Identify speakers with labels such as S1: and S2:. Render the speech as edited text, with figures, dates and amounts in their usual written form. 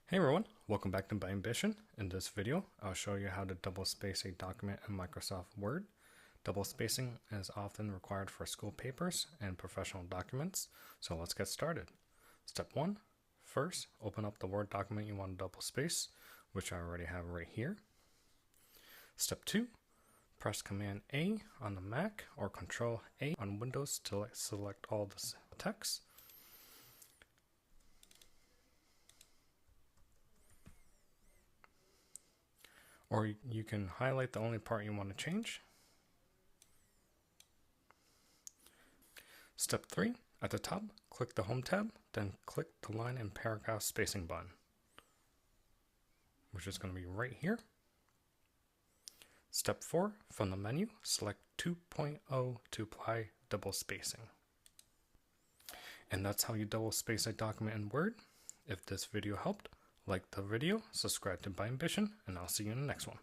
S1: Hey everyone, welcome back to Byambition. In this video, I'll show you how to double space a document in Microsoft Word. Double spacing is often required for school papers and professional documents, so let's get started. Step 1. First, open up the Word document you want to double space, which I already have right here. Step 2. Press Command A on the Mac or Control A on Windows to select all the text. Or you can highlight the only part you want to change. Step 3, at the top, click the Home tab, then click the line and paragraph spacing button, which is going to be right here. Step 4, from the menu, select 2.0 to apply double spacing. And that's how you double space a document in Word. If this video helped, like the video, subscribe to Byambition, and I'll see you in the next one.